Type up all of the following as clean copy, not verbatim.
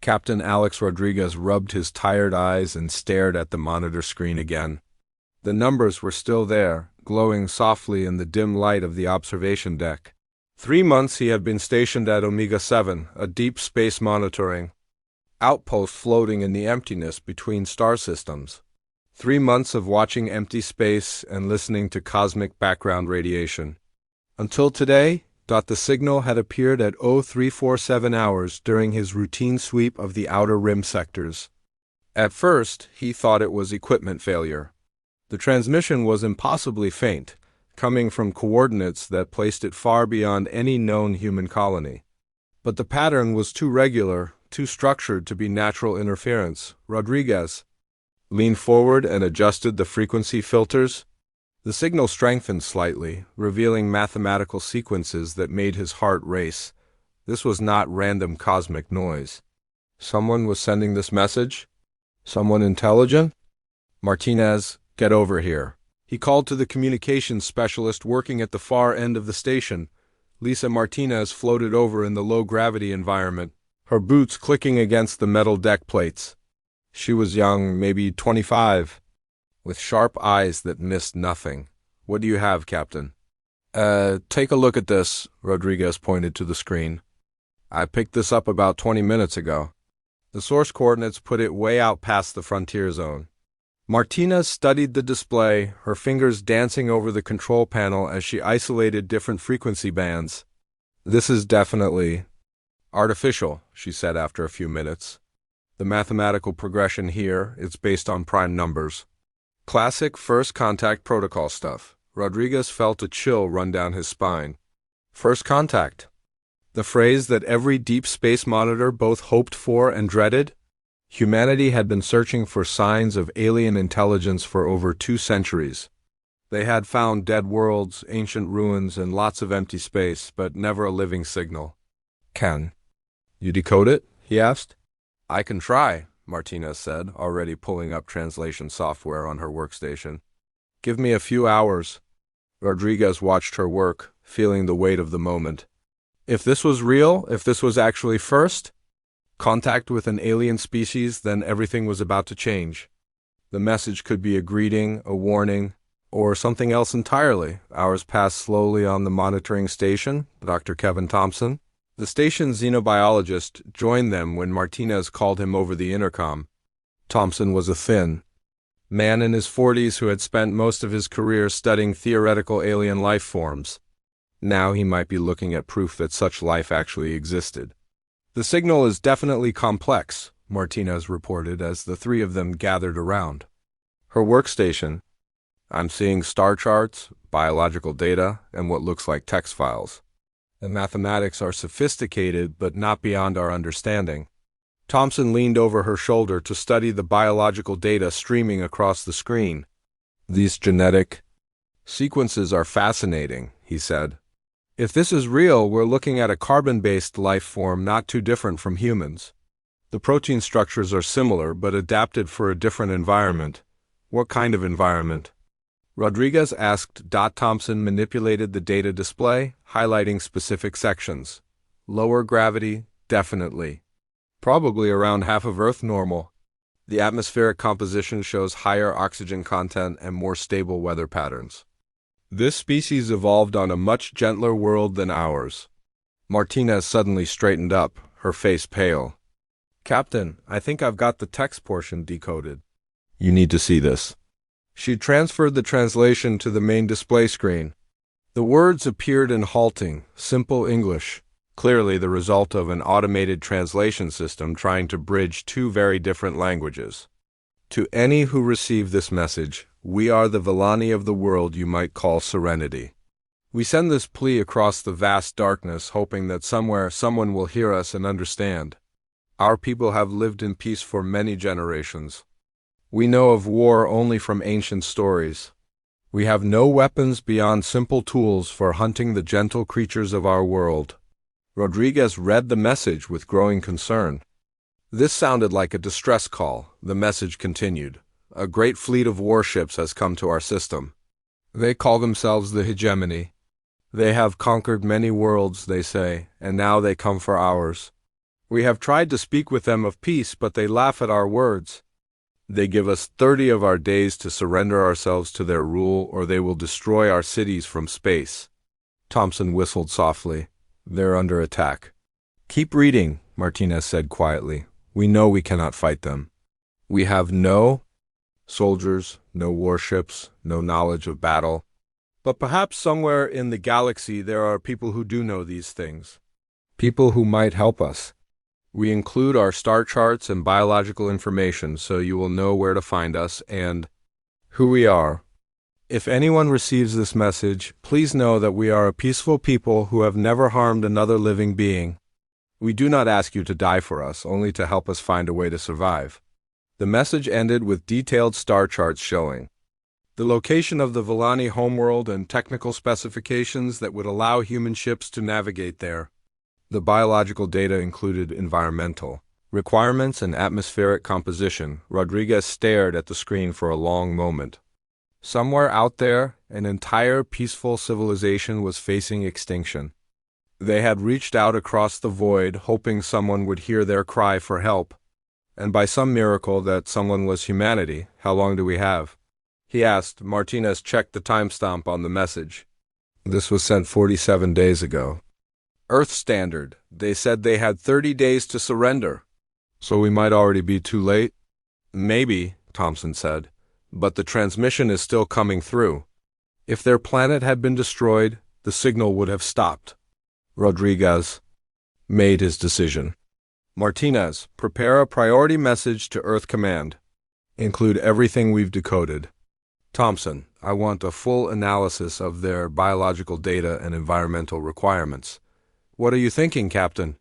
Captain Alex Rodriguez rubbed his tired eyes and stared at the monitor screen again. The numbers were still there, glowing softly in the dim light of the observation deck. 3 months he had been stationed at Omega-7, a deep space monitoring outpost floating in the emptiness between star systems. 3 months of watching empty space and listening to cosmic background radiation. Until today, the signal had appeared at 0347 hours during his routine sweep of the outer rim sectors. At first, he thought it was equipment failure. The transmission was impossibly faint, coming from coordinates that placed it far beyond any known human colony. But the pattern was too regular, too structured to be natural interference. Rodriguez leaned forward and adjusted the frequency filters. The signal strengthened slightly, revealing mathematical sequences that made his heart race. This was not random cosmic noise. Someone was sending this message? Someone intelligent? Martinez, get over here. He called to the communications specialist working at the far end of the station. Lisa Martinez floated over in the low-gravity environment, her boots clicking against the metal deck plates. She was young, maybe 25. With sharp eyes that missed nothing. What do you have, Captain? Take a look at this, Rodriguez pointed to the screen. I picked this up about 20 minutes ago. The source coordinates put it way out past the frontier zone. Martinez studied the display, her fingers dancing over the control panel as she isolated different frequency bands. This is definitely artificial, she said after a few minutes. The mathematical progression here, it's based on prime numbers. Classic first contact protocol stuff. Rodriguez felt a chill run down his spine. First contact. The phrase that every deep space monitor both hoped for and dreaded? Humanity had been searching for signs of alien intelligence for over 2 centuries. They had found dead worlds, ancient ruins, and lots of empty space, but never a living signal. Can you decode it? He asked. I can try, Martinez said, already pulling up translation software on her workstation. Give me a few hours. Rodriguez watched her work, feeling the weight of the moment. If this was real, if this was actually first contact with an alien species, then everything was about to change. The message could be a greeting, a warning, or something else entirely. Hours passed slowly on the monitoring station. Dr. Kevin Thompson, the station's xenobiologist, joined them when Martinez called him over the intercom. Thompson was a thin man in his 40s who had spent most of his career studying theoretical alien life forms. Now he might be looking at proof that such life actually existed. The signal is definitely complex, Martinez reported as the three of them gathered around. Her workstation. I'm seeing star charts, biological data, and what looks like text files. The mathematics are sophisticated, but not beyond our understanding. Thompson leaned over her shoulder to study the biological data streaming across the screen. These genetic sequences are fascinating, he said. If this is real, we're looking at a carbon-based life form not too different from humans. The protein structures are similar, but adapted for a different environment. What kind of environment? Rodriguez asked. Thompson manipulated the data display, highlighting specific sections. Lower gravity, definitely. Probably around half of Earth normal. The atmospheric composition shows higher oxygen content and more stable weather patterns. This species evolved on a much gentler world than ours. Martinez suddenly straightened up, her face pale. Captain, I think I've got the text portion decoded. You need to see this. She transferred the translation to the main display screen. The words appeared in halting, simple English, clearly the result of an automated translation system trying to bridge 2 very different languages. To any who receive this message, we are the Villani of the world you might call serenity. We send this plea across the vast darkness, hoping that somewhere someone will hear us and understand. Our people have lived in peace for many generations. We know of war only from ancient stories. We have no weapons beyond simple tools for hunting the gentle creatures of our world. Rodriguez read the message with growing concern. This sounded like a distress call. The message continued. A great fleet of warships has come to our system. They call themselves the hegemony. They have conquered many worlds, they say, and now they come for ours. We have tried to speak with them of peace, but they laugh at our words. They give us 30 of our days to surrender ourselves to their rule, or they will destroy our cities from space." Thompson whistled softly. "They're under attack." "Keep reading," Martinez said quietly. "We know we cannot fight them. We have no soldiers, no warships, no knowledge of battle. But perhaps somewhere in the galaxy there are people who do know these things. People who might help us. We include our star charts and biological information so you will know where to find us and who we are. If anyone receives this message, please know that we are a peaceful people who have never harmed another living being. We do not ask you to die for us, only to help us find a way to survive." The message ended with detailed star charts showing the location of the Villani homeworld and technical specifications that would allow human ships to navigate there. The biological data included environmental requirements and atmospheric composition. Rodriguez stared at the screen for a long moment. Somewhere out there, an entire peaceful civilization was facing extinction. They had reached out across the void, hoping someone would hear their cry for help. And by some miracle that someone was humanity. "How long do we have?" he asked. Martinez checked the timestamp on the message. "This was sent 47 days ago. Earth standard. They said they had 30 days to surrender. So we might already be too late?" "Maybe," Thompson said, "but the transmission is still coming through. If their planet had been destroyed, the signal would have stopped." Rodriguez made his decision. "Martinez, prepare a priority message to Earth Command. Include everything we've decoded. Thompson, I want a full analysis of their biological data and environmental requirements." "What are you thinking, Captain?"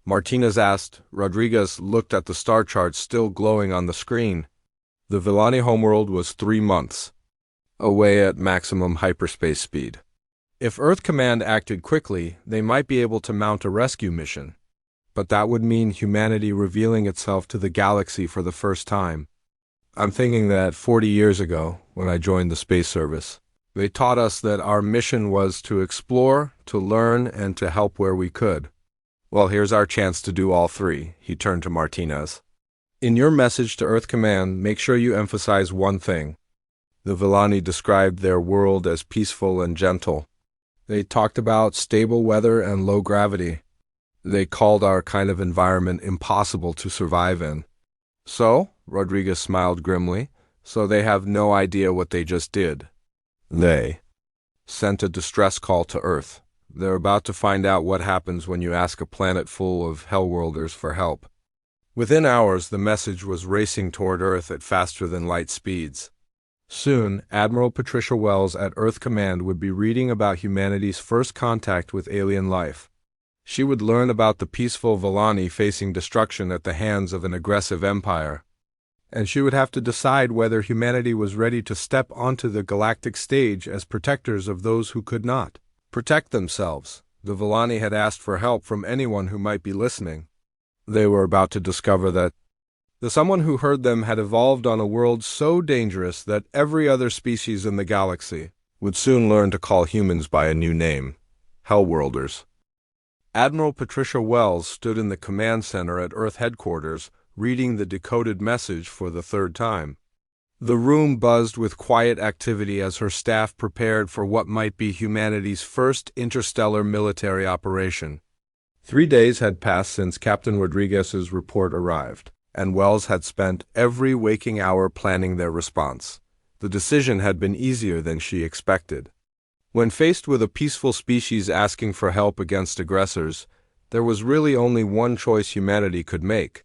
Martinez asked. Rodriguez looked at the star charts still glowing on the screen. The Villani homeworld was 3 months away at maximum hyperspace speed. If Earth Command acted quickly, they might be able to mount a rescue mission. But that would mean humanity revealing itself to the galaxy for the first time. I'm thinking that 40 years ago, when I joined the Space Service, they taught us that our mission was to explore, to learn, and to help where we could. Well, here's our chance to do all three. He turned to Martinez. In your message to Earth Command, make sure you emphasize one thing. The Villani described their world as peaceful and gentle. They talked about stable weather and low gravity. They called our kind of environment impossible to survive in. "So?" Rodriguez smiled grimly. "So they have no idea what they just did." They sent a distress call to Earth. They're about to find out what happens when you ask a planet full of hellworlders for help. Within hours, the message was racing toward Earth at faster-than-light speeds. Soon, Admiral Patricia Wells at Earth Command would be reading about humanity's first contact with alien life. She would learn about the peaceful Villani facing destruction at the hands of an aggressive empire. And she would have to decide whether humanity was ready to step onto the galactic stage as protectors of those who could not protect themselves. The Villani had asked for help from anyone who might be listening. They were about to discover that the someone who heard them had evolved on a world so dangerous that every other species in the galaxy would soon learn to call humans by a new name: Hellworlders. Admiral Patricia Wells stood in the command center at Earth headquarters, reading the decoded message for the third time. The room buzzed with quiet activity as her staff prepared for what might be humanity's first interstellar military operation. 3 days had passed since Captain Rodriguez's report arrived, and Wells had spent every waking hour planning their response. The decision had been easier than she expected. When faced with a peaceful species asking for help against aggressors, there was really only one choice humanity could make.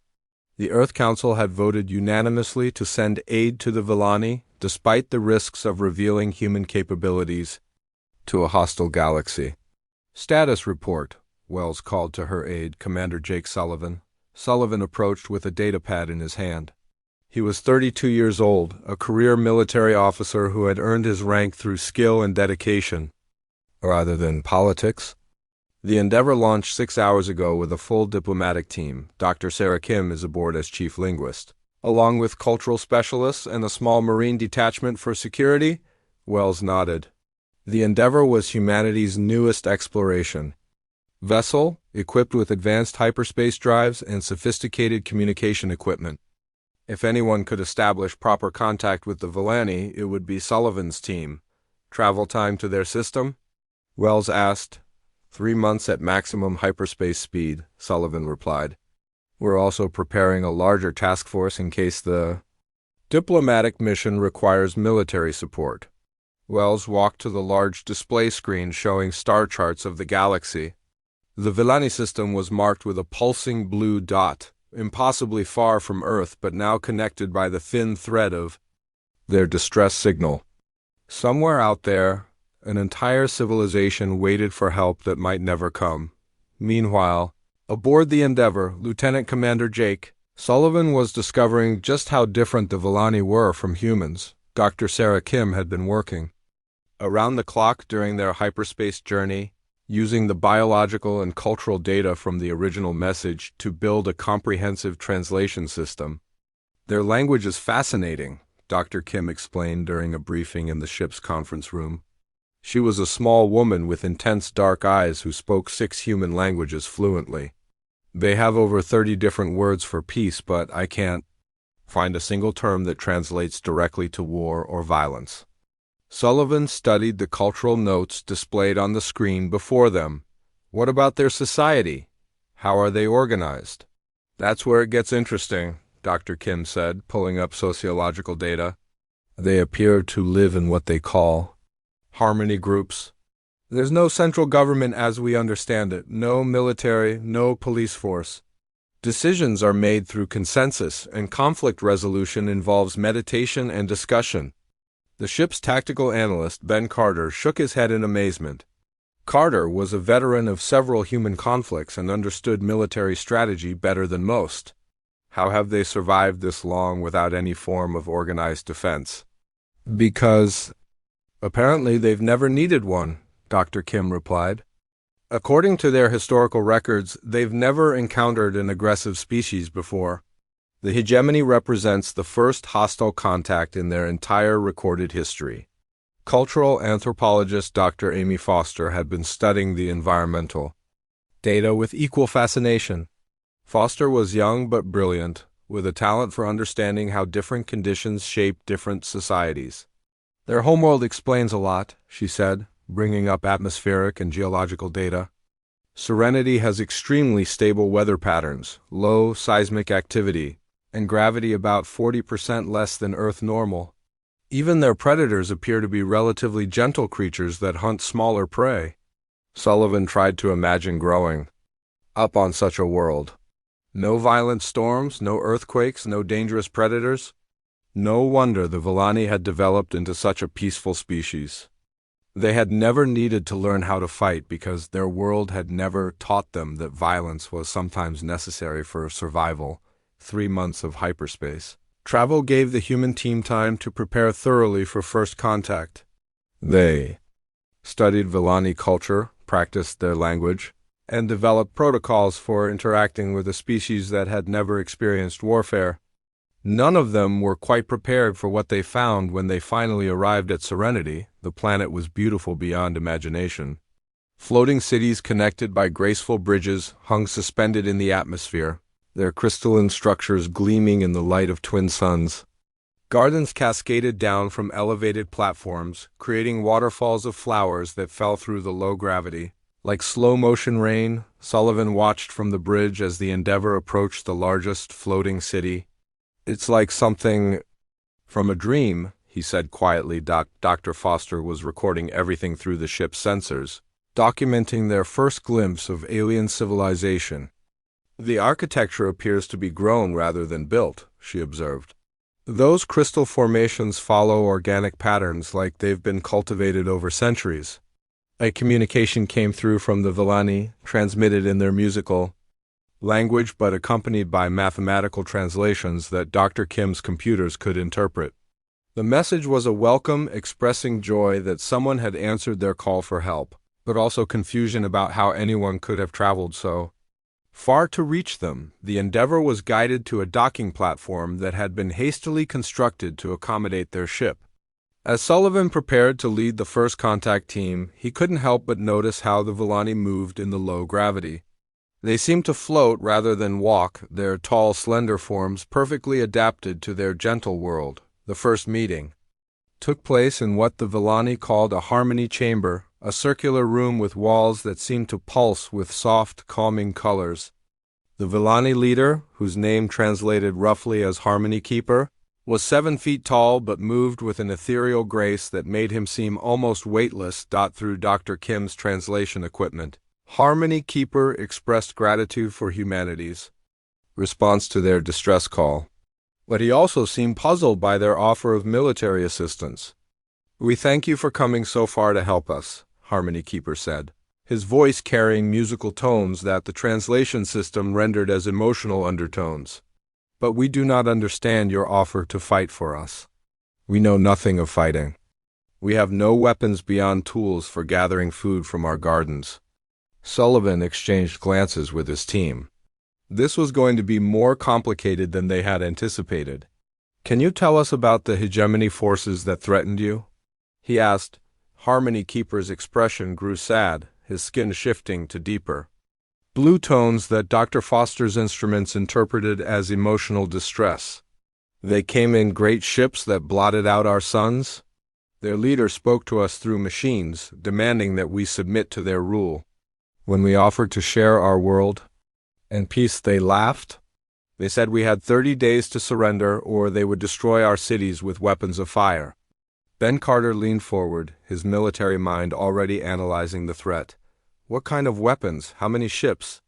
The Earth Council had voted unanimously to send aid to the Villani, despite the risks of revealing human capabilities to a hostile galaxy. "Status report," Wells called to her aide, Commander Jake Sullivan. Sullivan approached with a datapad in his hand. He was 32 years old, a career military officer who had earned his rank through skill and dedication, rather than politics. The Endeavour launched 6 hours ago with a full diplomatic team. Dr. Sarah Kim is aboard as chief linguist, along with cultural specialists and a small Marine detachment for security. Wells nodded. The Endeavour was humanity's newest exploration. Vessel, equipped with advanced hyperspace drives and sophisticated communication equipment. If anyone could establish proper contact with the Villani, it would be Sullivan's team. Travel time to their system? Wells asked. 3 months at maximum hyperspace speed, Sullivan replied. We're also preparing a larger task force in case the diplomatic mission requires military support. Wells walked to the large display screen showing star charts of the galaxy. The Villani system was marked with a pulsing blue dot, impossibly far from Earth but now connected by the thin thread of their distress signal. Somewhere out there, an entire civilization waited for help that might never come. Meanwhile, aboard the Endeavour, Lieutenant Commander Jake Sullivan was discovering just how different the Villani were from humans. Dr. Sarah Kim had been working around the clock during their hyperspace journey, using the biological and cultural data from the original message to build a comprehensive translation system. Their language is fascinating, Dr. Kim explained during a briefing in the ship's conference room. She was a small woman with intense dark eyes who spoke 6 human languages fluently. They have over 30 different words for peace, but I can't find a single term that translates directly to war or violence. Sullivan studied the cultural notes displayed on the screen before them. What about their society? How are they organized? That's where it gets interesting, Dr. Kim said, pulling up sociological data. They appear to live in what they call harmony groups. There's no central government as we understand it, no military, no police force. Decisions are made through consensus, and conflict resolution involves meditation and discussion. The ship's tactical analyst, Ben Carter, shook his head in amazement. Carter was a veteran of several human conflicts and understood military strategy better than most. How have they survived this long without any form of organized defense? Because apparently they've never needed one, Dr. Kim replied. According to their historical records, they've never encountered an aggressive species before. The hegemony represents the first hostile contact in their entire recorded history. Cultural anthropologist Dr. Amy Foster had been studying the environmental data with equal fascination. Foster was young but brilliant, with a talent for understanding how different conditions shape different societies. Their homeworld explains a lot, she said, bringing up atmospheric and geological data. Serenity has extremely stable weather patterns, low seismic activity, and gravity about 40% less than Earth normal. Even their predators appear to be relatively gentle creatures that hunt smaller prey. Sullivan tried to imagine growing up on such a world. No violent storms, no earthquakes, no dangerous predators. No wonder the Villani had developed into such a peaceful species. They had never needed to learn how to fight because their world had never taught them that violence was sometimes necessary for survival. 3 months of hyperspace travel gave the human team time to prepare thoroughly for first contact. They studied Villani culture, practiced their language, and developed protocols for interacting with a species that had never experienced warfare. None of them were quite prepared for what they found when they finally arrived at Serenity. The planet was beautiful beyond imagination. Floating cities connected by graceful bridges hung suspended in the atmosphere, their crystalline structures gleaming in the light of twin suns. Gardens cascaded down from elevated platforms, creating waterfalls of flowers that fell through the low gravity. Like slow-motion rain, Sullivan watched from the bridge as the Endeavour approached the largest floating city. It's like something from a dream, he said quietly. Dr. Foster was recording everything through the ship's sensors, documenting their first glimpse of alien civilization. The architecture appears to be grown rather than built, she observed. Those crystal formations follow organic patterns like they've been cultivated over centuries. A communication came through from the Villani, transmitted in their musical language but accompanied by mathematical translations that Dr. Kim's computers could interpret. The message was a welcome, expressing joy that someone had answered their call for help, but also confusion about how anyone could have traveled so far to reach them. The Endeavour was guided to a docking platform that had been hastily constructed to accommodate their ship. As Sullivan prepared to lead the first contact team, he couldn't help but notice how the Villani moved in the low gravity. They seemed to float rather than walk, their tall, slender forms perfectly adapted to their gentle world. The first meeting took place in what the Villani called a harmony chamber, a circular room with walls that seemed to pulse with soft, calming colors. The Villani leader, whose name translated roughly as Harmony Keeper, was 7 feet tall but moved with an ethereal grace that made him seem almost weightless. Through Dr. Kim's translation equipment, Harmony Keeper expressed gratitude for humanity's response to their distress call. But he also seemed puzzled by their offer of military assistance. "We thank you for coming so far to help us," Harmony Keeper said, his voice carrying musical tones that the translation system rendered as emotional undertones. "But we do not understand your offer to fight for us. We know nothing of fighting. We have no weapons beyond tools for gathering food from our gardens." Sullivan exchanged glances with his team. This was going to be more complicated than they had anticipated. "Can you tell us about the hegemony forces that threatened you?" he asked. Harmony Keeper's expression grew sad, his skin shifting to deeper blue tones that Dr. Foster's instruments interpreted as emotional distress. "They came in great ships that blotted out our suns. Their leader spoke to us through machines, demanding that we submit to their rule. When we offered to share our world and peace, they laughed. They said we had 30 days to surrender or they would destroy our cities with weapons of fire." Ben Carter leaned forward, his military mind already analyzing the threat. "What kind of weapons? How many ships?"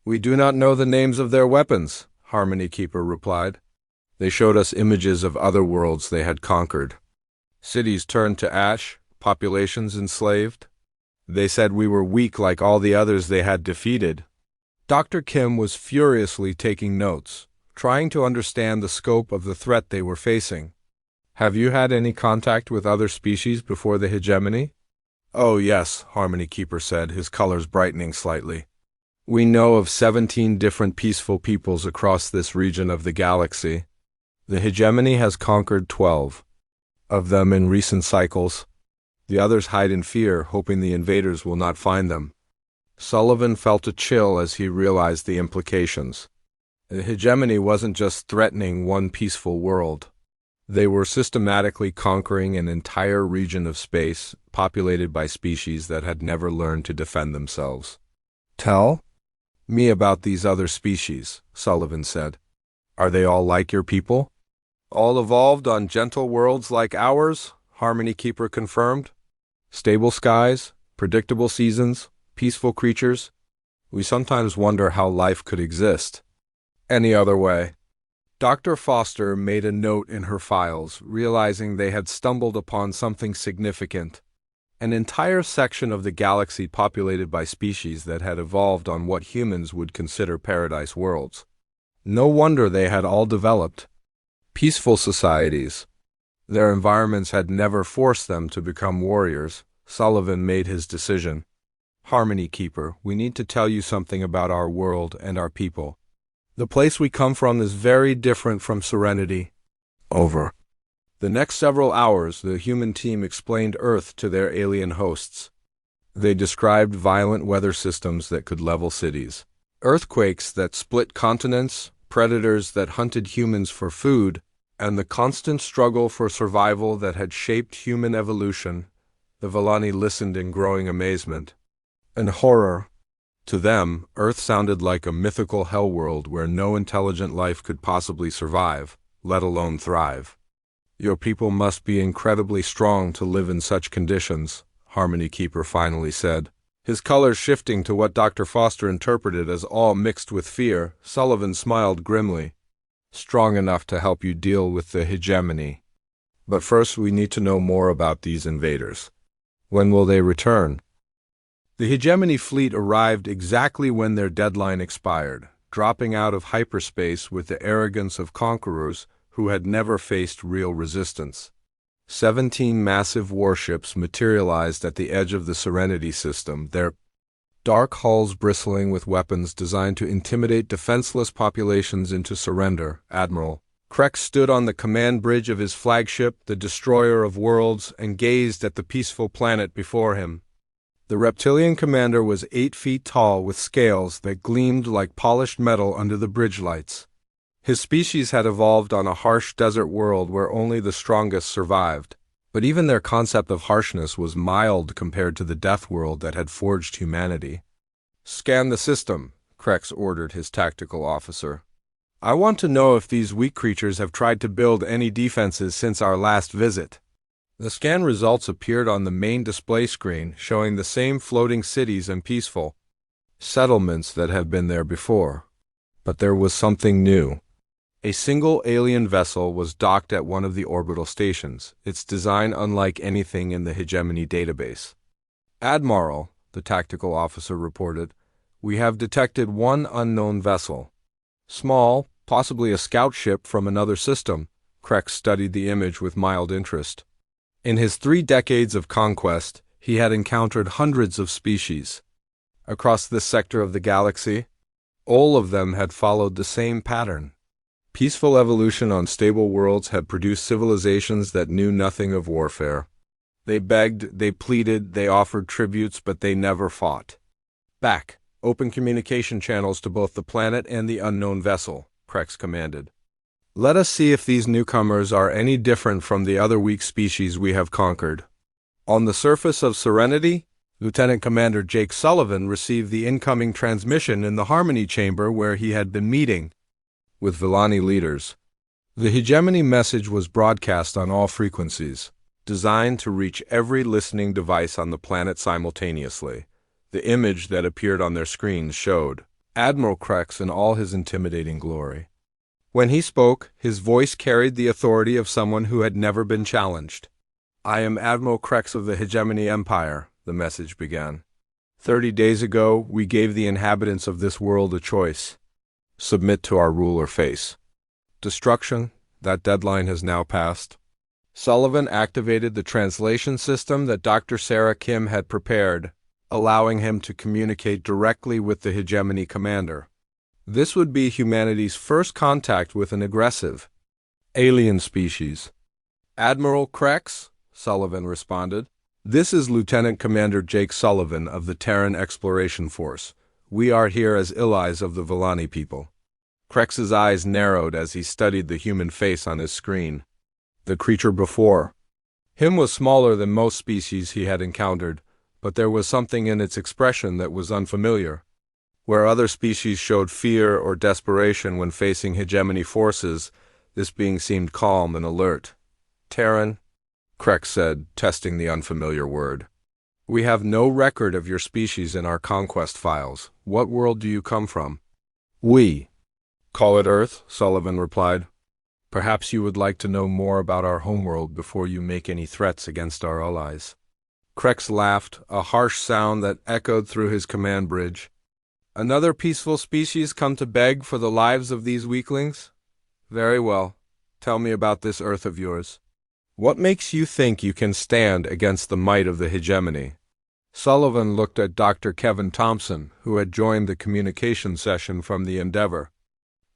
"We do not know the names of their weapons," Harmony Keeper replied. "They showed us images of other worlds they had conquered. Cities turned to ash, populations enslaved. They said we were weak like all the others they had defeated." Dr. Kim was furiously taking notes, trying to understand the scope of the threat they were facing. "Have you had any contact with other species before the hegemony?" "Oh yes," Harmony Keeper said, his colors brightening slightly. "We know of 17 different peaceful peoples across this region of the galaxy. The hegemony has conquered 12 of them in recent cycles. The others hide in fear, hoping the invaders will not find them." Sullivan felt a chill as he realized the implications. The hegemony wasn't just threatening one peaceful world. They were systematically conquering an entire region of space, populated by species that had never learned to defend themselves. "Tell me about these other species," Sullivan said. "Are they all like your people?" "All evolved on gentle worlds like ours," Harmony Keeper confirmed. "Stable skies, predictable seasons, peaceful creatures. We sometimes wonder how life could exist any other way." Dr. Foster made a note in her files, realizing they had stumbled upon something significant. An entire section of the galaxy populated by species that had evolved on what humans would consider paradise worlds. No wonder they had all developed peaceful societies. Their environments had never forced them to become warriors. Sullivan made his decision. "Harmony Keeper, we need to tell you something about our world and our people. The place we come from is very different from Serenity." Over the next several hours, the human team explained Earth to their alien hosts. They described violent weather systems that could level cities, earthquakes that split continents, predators that hunted humans for food, and the constant struggle for survival that had shaped human evolution. The Villani listened in growing amazement and horror. To them, Earth sounded like a mythical hell world where no intelligent life could possibly survive, let alone thrive. "Your people must be incredibly strong to live in such conditions," Harmony Keeper finally said. His colors shifting to what Dr. Foster interpreted as all mixed with fear. Sullivan smiled grimly. "Strong enough to help you deal with the hegemony. But first we need to know more about these invaders. When will they return?" The hegemony fleet arrived exactly when their deadline expired, dropping out of hyperspace with the arrogance of conquerors who had never faced real resistance. 17 massive warships materialized at the edge of the Serenity system, their dark hulls bristling with weapons designed to intimidate defenseless populations into surrender. Admiral Krex stood on the command bridge of his flagship, the Destroyer of Worlds, and gazed at the peaceful planet before him. The reptilian commander was 8 feet tall with scales that gleamed like polished metal under the bridge lights. His species had evolved on a harsh desert world where only the strongest survived, but even their concept of harshness was mild compared to the death world that had forged humanity. "Scan the system," Krex ordered his tactical officer. "I want to know if these weak creatures have tried to build any defenses since our last visit." The scan results appeared on the main display screen, showing the same floating cities and peaceful settlements that had been there before. But there was something new. A single alien vessel was docked at one of the orbital stations, its design unlike anything in the Hegemony database. "Admiral," the tactical officer reported, "we have detected one unknown vessel. Small, possibly a scout ship from another system." Krex studied the image with mild interest. In his 3 decades of conquest, he had encountered hundreds of species. Across this sector of the galaxy, all of them had followed the same pattern. Peaceful evolution on stable worlds had produced civilizations that knew nothing of warfare. They begged, they pleaded, they offered tributes, but they never fought. "Back! Open communication channels to both the planet and the unknown vessel," Krex commanded. "Let us see if these newcomers are any different from the other weak species we have conquered." On the surface of Serenity, Lieutenant Commander Jake Sullivan received the incoming transmission in the Harmony Chamber where he had been meeting with Villani leaders. The Hegemony message was broadcast on all frequencies, designed to reach every listening device on the planet simultaneously. The image that appeared on their screens showed Admiral Krex in all his intimidating glory. When he spoke, his voice carried the authority of someone who had never been challenged. "I am Admiral Krex of the Hegemony Empire," the message began. 30 days ago, we gave the inhabitants of this world a choice. Submit to our rule or face destruction. That deadline has now passed." Sullivan activated the translation system that Dr. Sarah Kim had prepared, allowing him to communicate directly with the Hegemony commander. This would be humanity's first contact with an aggressive alien species. "Admiral Krex," Sullivan responded. "This is Lieutenant Commander Jake Sullivan of the Terran Exploration Force. We are here as allies of the Villani people." Krex's eyes narrowed as he studied the human face on his screen. The creature before him was smaller than most species he had encountered, but there was something in its expression that was unfamiliar. Where other species showed fear or desperation when facing Hegemony forces, this being seemed calm and alert. "Terran," Krex said, testing the unfamiliar word. "We have no record of your species in our conquest files. What world do you come from?" "We call it Earth," Sullivan replied. "Perhaps you would like to know more about our homeworld before you make any threats against our allies." Krex laughed, a harsh sound that echoed through his command bridge. "Another peaceful species come to beg for the lives of these weaklings? Very well. Tell me about this Earth of yours. What makes you think you can stand against the might of the Hegemony?" Sullivan looked at Dr. Kevin Thompson, who had joined the communication session from the Endeavor.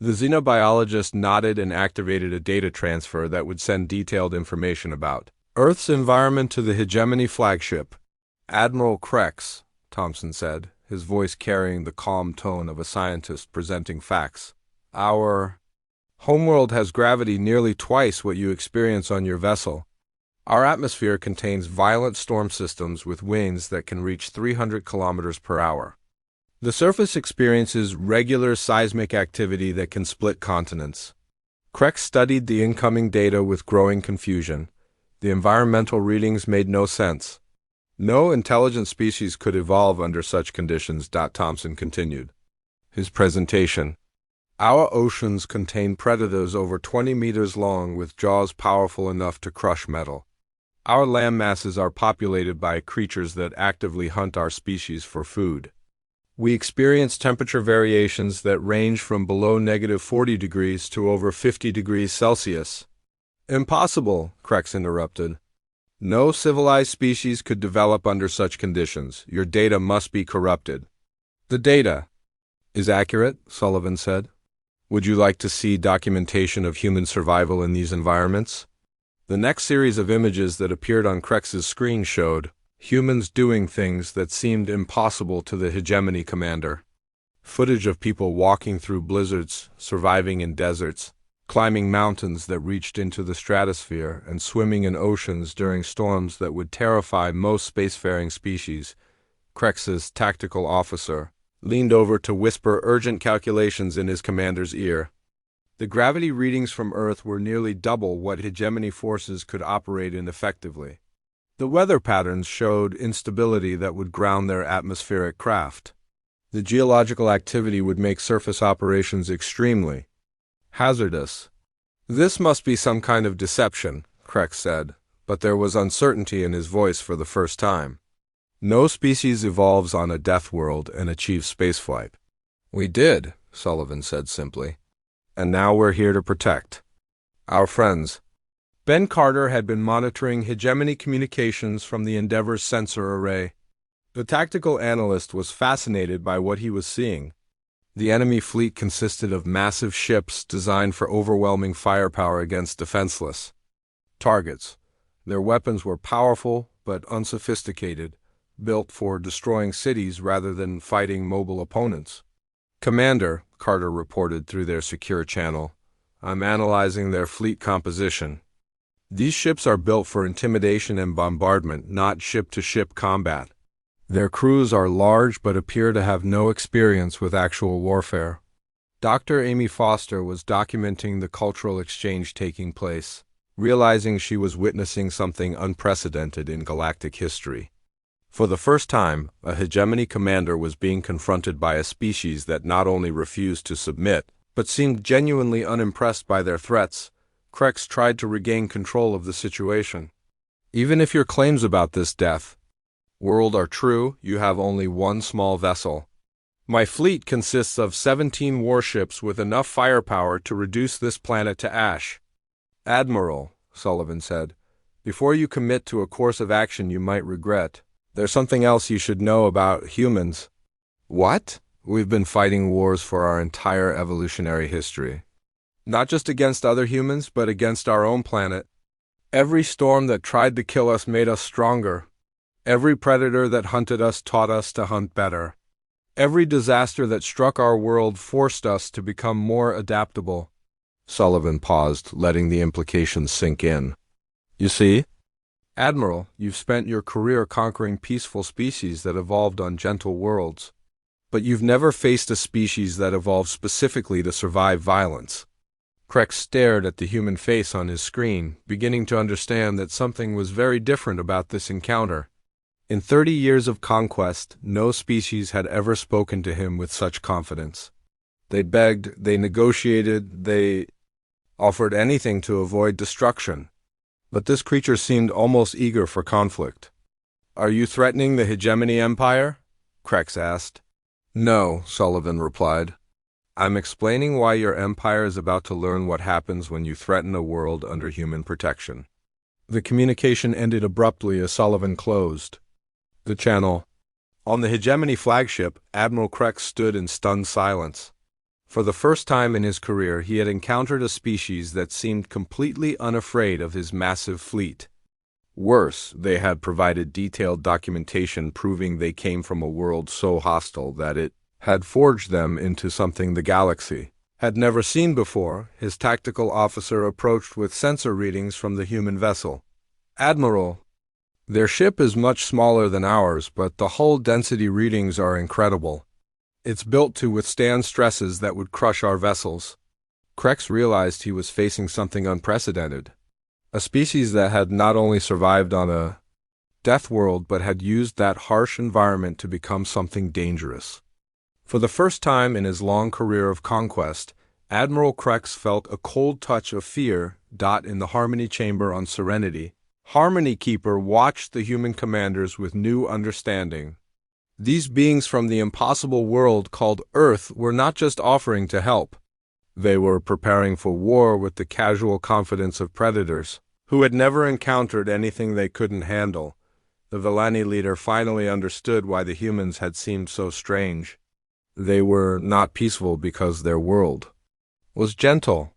The xenobiologist nodded and activated a data transfer that would send detailed information about Earth's environment to the Hegemony flagship. "Admiral Krex," Thompson said, his voice carrying the calm tone of a scientist presenting facts. "Our homeworld has gravity nearly twice what you experience on your vessel. Our atmosphere contains violent storm systems with winds that can reach 300 kilometers per hour. The surface experiences regular seismic activity that can split continents." Krex studied the incoming data with growing confusion. The environmental readings made no sense. "No intelligent species could evolve under such conditions," Thompson continued his presentation. "Our oceans contain predators over 20 meters long with jaws powerful enough to crush metal. Our land masses are populated by creatures that actively hunt our species for food. We experience temperature variations that range from below -40 degrees to over 50 degrees Celsius." "Impossible," Krex interrupted. "No civilized species could develop under such conditions. Your data must be corrupted." "The data is accurate," Sullivan said. "Would you like to see documentation of human survival in these environments?" The next series of images that appeared on Krex's screen showed Humans doing things that seemed impossible to the hegemony commander. Footage of people walking through blizzards, surviving in deserts, climbing mountains that reached into the stratosphere, and swimming in oceans during storms that would terrify most spacefaring species. Krex's tactical officer leaned over to whisper urgent calculations in his commander's ear. The gravity readings from Earth were nearly double what hegemony forces could operate in effectively. The weather patterns showed instability that would ground their atmospheric craft. The geological activity would make surface operations extremely hazardous. This must be some kind of deception, Krex said, but there was uncertainty in his voice for the first time. No species evolves on a death world and achieves spaceflight. We did, Sullivan said simply. And now we're here to protect our friends. Ben Carter had been monitoring hegemony communications from the Endeavor's sensor array. The tactical analyst was fascinated by what he was seeing. The enemy fleet consisted of massive ships designed for overwhelming firepower against defenseless targets. Their weapons were powerful but unsophisticated, built for destroying cities rather than fighting mobile opponents. Commander, Carter reported through their secure channel, I'm analyzing their fleet composition. These ships are built for intimidation and bombardment, not ship-to-ship combat. Their crews are large but appear to have no experience with actual warfare. Dr. Amy Foster was documenting the cultural exchange taking place, realizing she was witnessing something unprecedented in galactic history. For the first time, a hegemony commander was being confronted by a species that not only refused to submit, but seemed genuinely unimpressed by their threats. Krex tried to regain control of the situation. Even if your claims about this death world are true, you have only one small vessel. My fleet consists of 17 warships with enough firepower to reduce this planet to ash. Admiral, Sullivan said, before you commit to a course of action you might regret, there's something else you should know about humans. What? We've been fighting wars for our entire evolutionary history. Not just against other humans, but against our own planet. Every storm that tried to kill us made us stronger. Every predator that hunted us taught us to hunt better. Every disaster that struck our world forced us to become more adaptable. Sullivan paused, letting the implications sink in. You see? Admiral, you've spent your career conquering peaceful species that evolved on gentle worlds. But you've never faced a species that evolved specifically to survive violence. Krex stared at the human face on his screen, beginning to understand that something was very different about this encounter. In 30 years of conquest, no species had ever spoken to him with such confidence. They begged, they negotiated, they offered anything to avoid destruction. But this creature seemed almost eager for conflict. Are you threatening the hegemony empire? Krex asked. No, Sullivan replied. I'm explaining why your empire is about to learn what happens when you threaten a world under human protection. The communication ended abruptly as Sullivan closed the channel. On the hegemony flagship, Admiral Krex stood in stunned silence. For the first time in his career, he had encountered a species that seemed completely unafraid of his massive fleet. Worse, they had provided detailed documentation proving they came from a world so hostile that it had forged them into something the galaxy had never seen before. His tactical officer approached with sensor readings from the human vessel. Admiral, their ship is much smaller than ours, but the hull density readings are incredible. It's built to withstand stresses that would crush our vessels. Krex realized he was facing something unprecedented. A species that had not only survived on a death world, but had used that harsh environment to become something dangerous. For the first time in his long career of conquest, Admiral Krex felt a cold touch of fear in the Harmony Chamber on Serenity. Harmony Keeper watched the human commanders with new understanding. These beings from the impossible world called Earth were not just offering to help. They were preparing for war with the casual confidence of predators who had never encountered anything they couldn't handle. The Villani leader finally understood why the humans had seemed so strange. They were not peaceful because their world was gentle.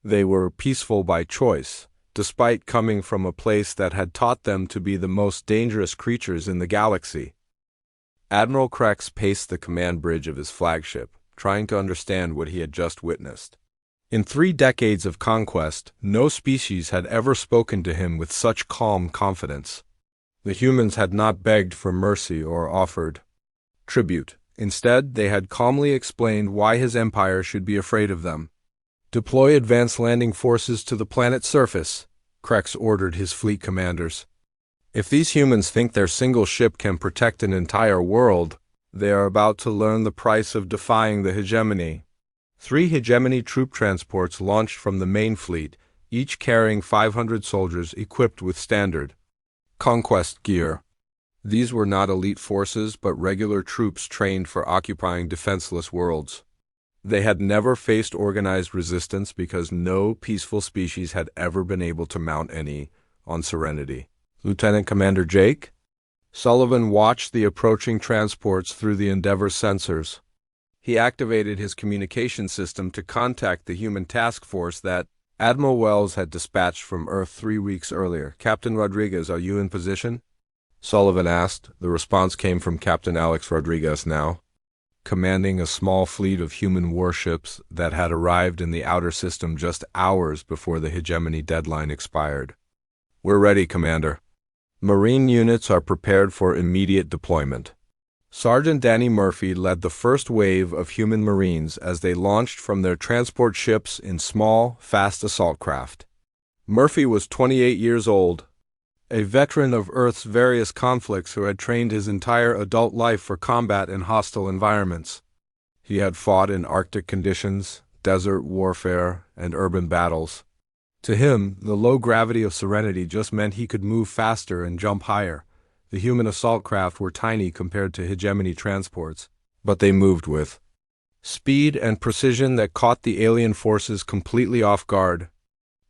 They were peaceful by choice, despite coming from a place that had taught them to be the most dangerous creatures in the galaxy. Admiral Krex paced the command bridge of his flagship, trying to understand what he had just witnessed. In 3 decades of conquest, no species had ever spoken to him with such calm confidence. The humans had not begged for mercy or offered tribute. Instead, they had calmly explained why his empire should be afraid of them. "Deploy advanced landing forces to the planet's surface," Krex ordered his fleet commanders. "If these humans think their single ship can protect an entire world, they are about to learn the price of defying the hegemony." 3 hegemony troop transports launched from the main fleet, each carrying 500 soldiers equipped with standard conquest gear. These were not elite forces but regular troops trained for occupying defenseless worlds. They had never faced organized resistance because no peaceful species had ever been able to mount any on Serenity. "Lieutenant Commander Jake?" Sullivan watched the approaching transports through the Endeavor's sensors. He activated his communication system to contact the human task force that Admiral Wells had dispatched from Earth 3 weeks earlier. "Captain Rodriguez, are you in position?" Sullivan asked. The response came from Captain Alex Rodriguez now, commanding a small fleet of human warships that had arrived in the outer system just hours before the hegemony deadline expired. "We're ready, Commander. Marine units are prepared for immediate deployment." Sergeant Danny Murphy led the first wave of human Marines as they launched from their transport ships in small, fast assault craft. Murphy was 28 years old, a veteran of Earth's various conflicts who had trained his entire adult life for combat in hostile environments. He had fought in Arctic conditions, desert warfare, and urban battles. To him, the low gravity of Serenity just meant he could move faster and jump higher. The human assault craft were tiny compared to hegemony transports, but they moved with speed and precision that caught the alien forces completely off guard.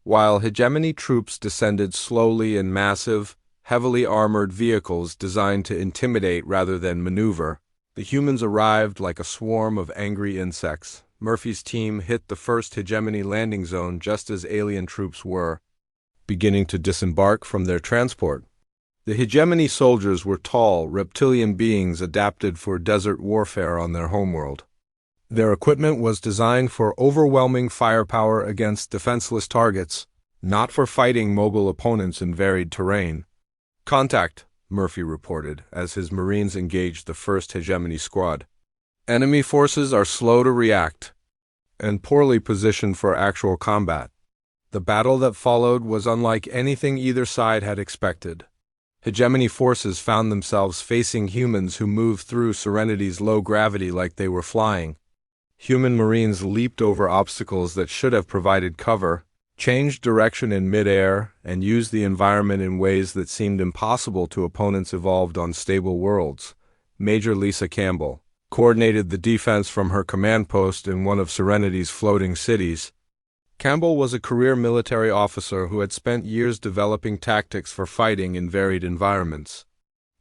While hegemony troops descended slowly in massive, heavily armored vehicles designed to intimidate rather than maneuver, the humans arrived like a swarm of angry insects. Murphy's team hit the first hegemony landing zone just as alien troops were beginning to disembark from their transport. The hegemony soldiers were tall, reptilian beings adapted for desert warfare on their homeworld. Their equipment was designed for overwhelming firepower against defenseless targets, not for fighting mobile opponents in varied terrain. "Contact," Murphy reported as his Marines engaged the first hegemony squad. "Enemy forces are slow to react and poorly positioned for actual combat." The battle that followed was unlike anything either side had expected. Hegemony forces found themselves facing humans who moved through Serenity's low gravity like they were flying. Human Marines leaped over obstacles that should have provided cover, changed direction in midair, and used the environment in ways that seemed impossible to opponents evolved on stable worlds. Major Lisa Campbell coordinated the defense from her command post in one of Serenity's floating cities. Campbell was a career military officer who had spent years developing tactics for fighting in varied environments.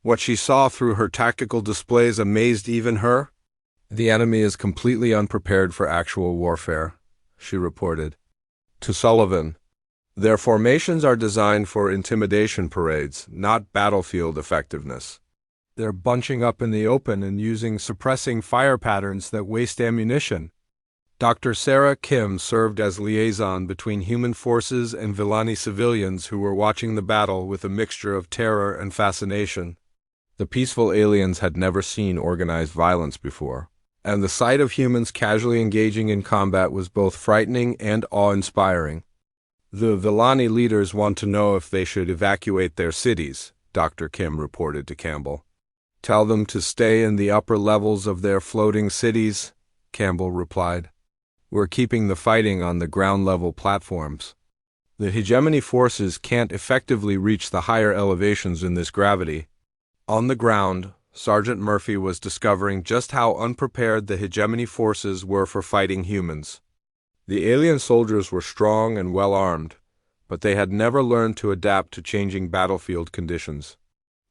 What she saw through her tactical displays amazed even her. "The enemy is completely unprepared for actual warfare," she reported. To Sullivan, "Their formations are designed for intimidation parades, not battlefield effectiveness. They're bunching up in the open and using suppressing fire patterns that waste ammunition." Dr. Sarah Kim served as liaison between human forces and Villani civilians who were watching the battle with a mixture of terror and fascination. The peaceful aliens had never seen organized violence before, and the sight of humans casually engaging in combat was both frightening and awe-inspiring. "The Villani leaders want to know if they should evacuate their cities," Dr. Kim reported to Campbell. "Tell them to stay in the upper levels of their floating cities," Campbell replied. "We're keeping the fighting on the ground-level platforms. The hegemony forces can't effectively reach the higher elevations in this gravity." On the ground, Sergeant Murphy was discovering just how unprepared the hegemony forces were for fighting humans. The alien soldiers were strong and well-armed, but they had never learned to adapt to changing battlefield conditions.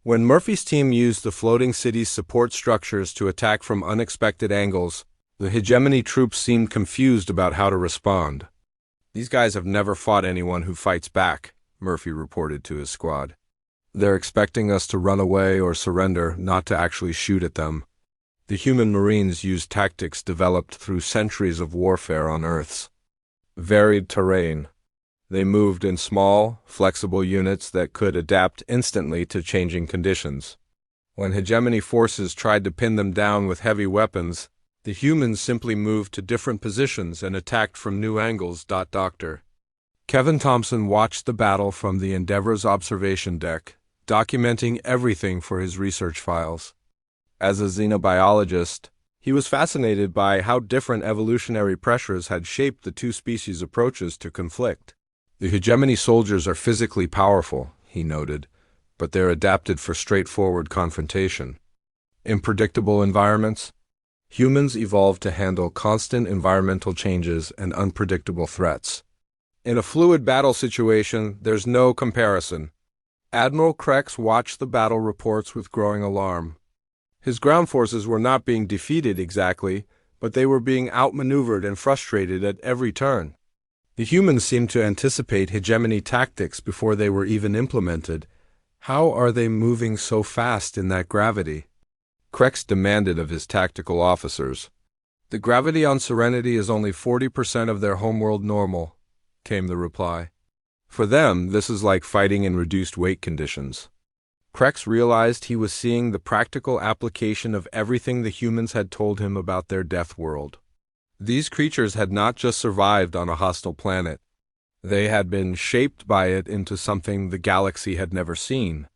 When Murphy's team used the floating city's support structures to attack from unexpected angles, the hegemony troops seemed confused about how to respond. "These guys have never fought anyone who fights back," Murphy reported to his squad. They're expecting us to run away or surrender, not to actually shoot at them. The human Marines used tactics developed through centuries of warfare on Earth's varied terrain. They moved in small, flexible units that could adapt instantly to changing conditions. When hegemony forces tried to pin them down with heavy weapons, the humans simply moved to different positions and attacked from new angles. Dr. Kevin Thompson watched the battle from the Endeavour's observation deck, documenting everything for his research files. As a xenobiologist, he was fascinated by how different evolutionary pressures had shaped the two species' approaches to conflict. The hegemony soldiers are physically powerful, he noted, but they're adapted for straightforward confrontation. In predictable environments, humans evolved to handle constant environmental changes and unpredictable threats. In a fluid battle situation, there's no comparison. Admiral Krex watched the battle reports with growing alarm. His ground forces were not being defeated exactly, but they were being outmaneuvered and frustrated at every turn. The humans seemed to anticipate hegemony tactics before they were even implemented. How are they moving so fast in that gravity? Krex demanded of his tactical officers. The gravity on Serenity is only 40% of their homeworld normal, came the reply. For them, this is like fighting in reduced weight conditions. Krex realized he was seeing the practical application of everything the humans had told him about their death world. These creatures had not just survived on a hostile planet. They had been shaped by it into something the galaxy had never seen.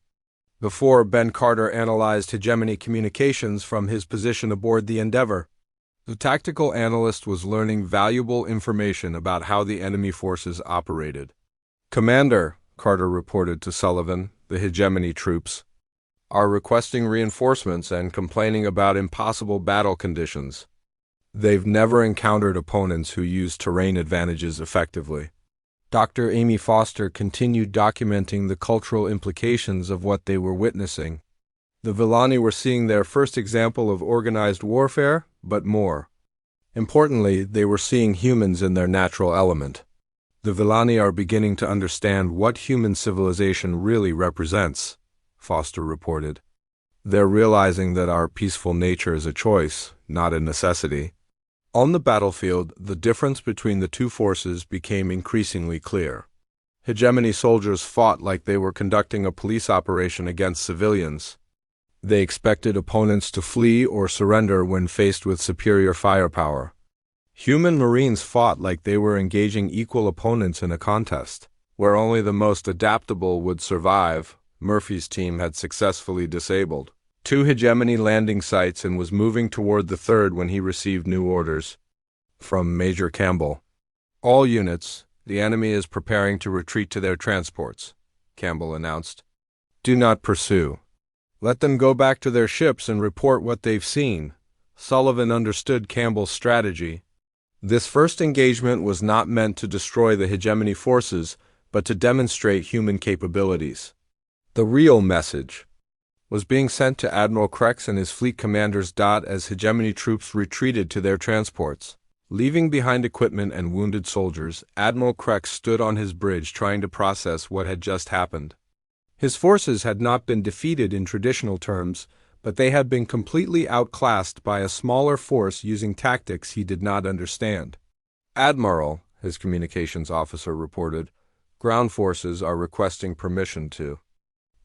Before, Ben Carter analyzed hegemony communications from his position aboard the Endeavour. The tactical analyst was learning valuable information about how the enemy forces operated. "Commander," Carter reported to Sullivan, the hegemony troops, "are requesting reinforcements and complaining about impossible battle conditions. They've never encountered opponents who use terrain advantages effectively." Dr. Amy Foster continued documenting the cultural implications of what they were witnessing. The Villani were seeing their first example of organized warfare, but more. Importantly, they were seeing humans in their natural element. The Villani are beginning to understand what human civilization really represents, Foster reported. They're realizing that our peaceful nature is a choice, not a necessity. On the battlefield, the difference between the two forces became increasingly clear. Hegemony soldiers fought like they were conducting a police operation against civilians. They expected opponents to flee or surrender when faced with superior firepower. Human Marines fought like they were engaging equal opponents in a contest. Where only the most adaptable would survive, Murphy's team had successfully disabled 2 hegemony landing sites and was moving toward the third when he received new orders from Major Campbell. "All units, the enemy is preparing to retreat to their transports," Campbell announced. "Do not pursue. Let them go back to their ships and report what they've seen." Sullivan understood Campbell's strategy. This first engagement was not meant to destroy the hegemony forces, but to demonstrate human capabilities. The real message was being sent to Admiral Krex and his fleet commanders. As hegemony troops retreated to their transports, leaving behind equipment and wounded soldiers, Admiral Krex stood on his bridge trying to process what had just happened. His forces had not been defeated in traditional terms, but they had been completely outclassed by a smaller force using tactics he did not understand. "Admiral," his communications officer reported, "ground forces are requesting permission to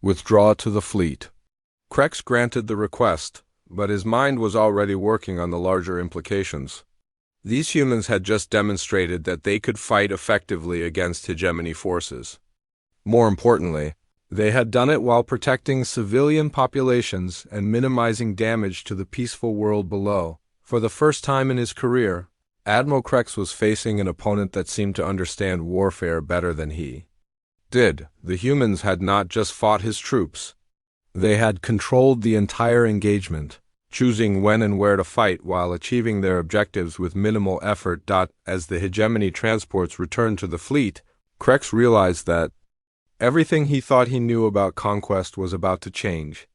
withdraw to the fleet." Krex granted the request, but his mind was already working on the larger implications. These humans had just demonstrated that they could fight effectively against hegemony forces. More importantly, they had done it while protecting civilian populations and minimizing damage to the peaceful world below. For the first time in his career, Admiral Krex was facing an opponent that seemed to understand warfare better than he did. The humans had not just fought his troops. They had controlled the entire engagement, choosing when and where to fight while achieving their objectives with minimal effort. As the hegemony transports returned to the fleet, Krex realized that everything he thought he knew about conquest was about to change.